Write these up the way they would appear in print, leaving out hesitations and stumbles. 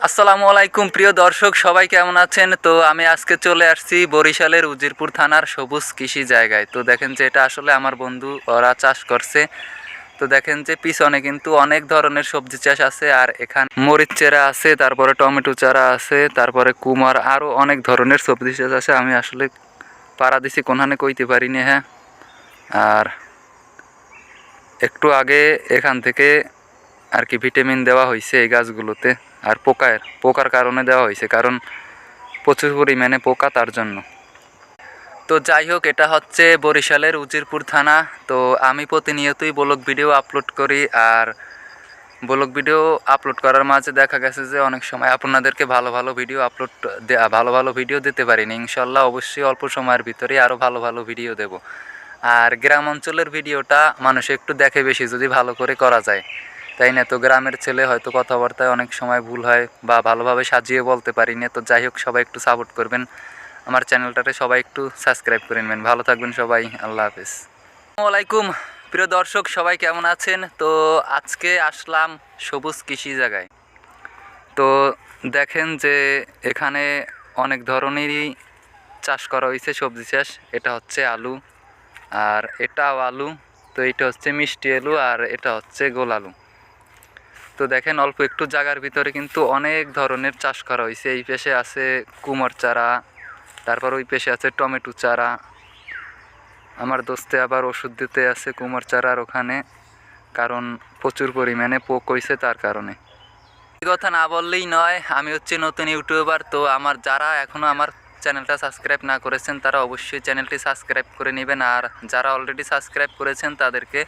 আসসালামু আলাইকুম প্রিয় দর্শক, সবাই কেমন আছেন? তো আমি আজকে চলে আসছি বরিশালের উজিরপুর থানার সবুজ কৃষি জায়গায়। তো দেখেন যে এটা আসলে আমার বন্ধু ওরা চাষ করছে। তো দেখেন যে পিছনে কিন্তু অনেক ধরনের সবজি চাষ আছে, আর এখানে মরিচ চারা আছে, তারপরে টমেটো চারা আছে, তারপরে কুমার, আরও অনেক ধরনের সবজি চাষ আছে। আমি আসলে পাড়া দিছি কোনখানে কইতে পারিনি। হ্যাঁ, আর একটু আগে এখান থেকে আর কি ভিটামিন দেওয়া হয়েছে এই গাছগুলোতে, আর পোকার কারণে দেওয়া হয়েছে, কারণ প্রচুর পরিমাণে পোকা তার জন্য। তো যাই হোক, এটা হচ্ছে বরিশালের উজিরপুর থানা। তো আমি প্রতিনিয়তই ব্লগ ভিডিও আপলোড করি, আর ব্লগ ভিডিও আপলোড করার মাঝে দেখা গেছে যে অনেক সময় আপনাদেরকে ভালো ভালো ভিডিও দিতে পারিনি। ইনশাল্লাহ অবশ্যই অল্প সময়ের ভিতরেই আরও ভালো ভালো ভিডিও দেব। আর গ্রাম অঞ্চলের ভিডিওটা মানুষ একটু দেখে বেশি, যদি ভালো করে করা যায়, তাই না? তো গ্রামের ছেলে হয়তো কথাবার্তায় অনেক সময় ভুল হয় বা ভালোভাবে সাজিয়ে বলতে পারি না। তো যাই হোক, সবাই একটু সাপোর্ট করবেন, আমার চ্যানেলটাতে সবাই একটু সাবস্ক্রাইব করে নেবেন। ভালো থাকবেন সবাই, আল্লাহ হাফিজ। আসসালামু আলাইকুম প্রিয় দর্শক, সবাই কেমন আছেন? তো আজকে আসলাম সবুজ কৃষি জায়গায়। তো দেখেন যে এখানে অনেক ধরনেরই চাষ করা হয়েছে, সবজি চাষ। এটা হচ্ছে আলু, আর এটাও আলু। তো এটা হচ্ছে মিষ্টি আলু, আর এটা হচ্ছে গোল আলু। তো দেখেন অল্প একটু জায়গার ভিতরে কিন্তু অনেক ধরনের চাষ করা হয়েছে। এই পাশে আছে কুমার চারা, তারপর ওই পাশে আছে টমেটো চারা। আমার দোস্তে আবার ওষুধ দিতে আছে কুমার চারার ওখানে, কারণ প্রচুর পরিমাণে পোক হয়েছে তার কারণে। এই কথা না বললেই নয়, আমি হচ্ছে নতুন ইউটিউবার। তো যারা এখনও আমার চ্যানেলটা সাবস্ক্রাইব না করেছেন তারা অবশ্যই চ্যানেলটি সাবস্ক্রাইব করে নেবেন, আর যারা অলরেডি সাবস্ক্রাইব করেছেন তাদেরকে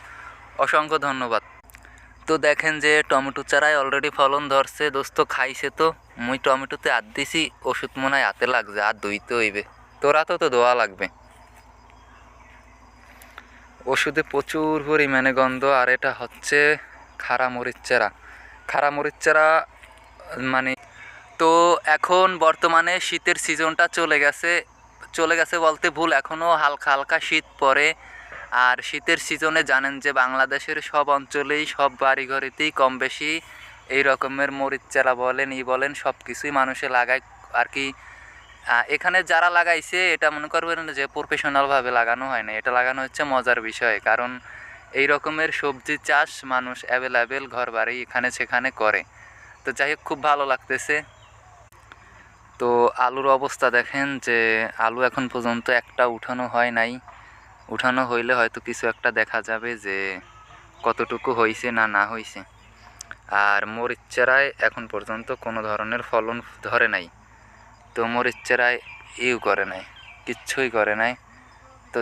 অসংখ্য ধন্যবাদ। তো দেখেন যে টমেটো চারায় অলরেডি ফলন ধরছে। দোস্ত খাইছে, তো মুই টমেটোতে হাত দিছি, ওষুধ মনে হয় হাতে লাগছে, আর ধুইতে হইবে। তোরা তো ধোয়া লাগবে, ওষুধে প্রচুর পরিমাণে গন্ধ। আর এটা হচ্ছে খাড়া মরিচ চারা। খাড়া মরিচ চারা মানে, তো এখন বর্তমানে শীতের সিজনটা চলে গেছে বলতে ভুল, এখনও হালকা হালকা শীত পড়ে। আর শীতের সিজনে জানেন যে বাংলাদেশের সব অঞ্চলেই, সব বাড়িঘরেতেই কম বেশি এই রকমের মরিচ চারা বলেন বলেন সব কিছুই মানুষে লাগায় আর কি। এখানে যারা লাগাইছে এটা মনে করবেন যে প্রফেশনালভাবে লাগানো হয় না, এটা লাগানো হচ্ছে মজার বিষয়, কারণ এই রকমের সবজি চাষ মানুষ অ্যাভেলেবেল ঘর বাড়ি এখানে সেখানে করে। তো যাই হোক, খুব ভালো লাগতেছে। তো আলুর অবস্থা দেখেন যে আলু এখন পর্যন্ত একটা উঠানো হয় নাই। উঠানো হইলে হয়তো কিছু একটা দেখা যাবে যে কতটুকু হয়েছে না হয়েছে। আর মরিচ চারায় এখন পর্যন্ত কোনো ধরনের ফলন ধরে নাই। তো মরিচ চারায় করে নাই, কিচ্ছুই করে নাই। তো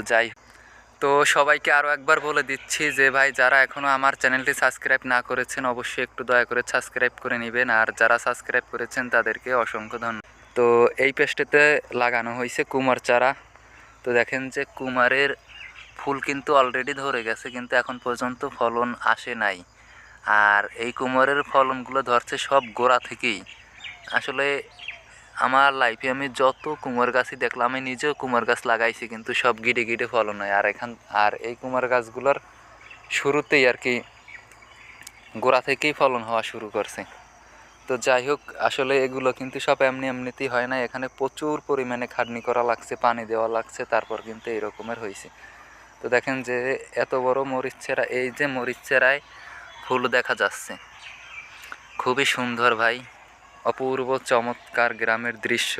তো সবাইকে আরও একবার বলে দিচ্ছি যে ভাই, যারা এখনও আমার চ্যানেলটি সাবস্ক্রাইব না করেছেন অবশ্যই একটু দয়া করে সাবস্ক্রাইব করে নেবেন, আর যারা সাবস্ক্রাইব করেছেন তাদেরকে অসংখ্য ধন্যবাদ। তো এই পেস্টেতে লাগানো হয়েছে কুমার চারা। তো দেখেন যে কুমারের ফুল কিন্তু অলরেডি ধরে গেছে, কিন্তু এখন পর্যন্ত ফলন আসে নাই। আর এই কুমারের ফলনগুলো ধরছে সব গোড়া থেকেই। আসলে আমার লাইফে আমি যত কুমার গাছই দেখলাম, আমি নিজেও কুমার গাছ লাগাইছি, কিন্তু সব গিডে গিডে ফলন হয়। আর এই কুমার গাছগুলোর শুরুতেই আর কি গোড়া থেকেই ফলন হওয়া শুরু করছে। তো যাই হোক, আসলে এগুলো কিন্তু সব এমনিতেই হয় না, এখানে প্রচুর পরিমাণে খাটনি করা লাগছে, পানি দেওয়া লাগছে, তারপর কিন্তু এই রকমের হয়েছে। তো দেখেন যে এত বড় মরিচ চারা, এই যে মরিচ চারায় ফুল দেখা যাচ্ছে, খুবই সুন্দর ভাই, অপূর্ব চমৎকার গ্রামের দৃশ্য।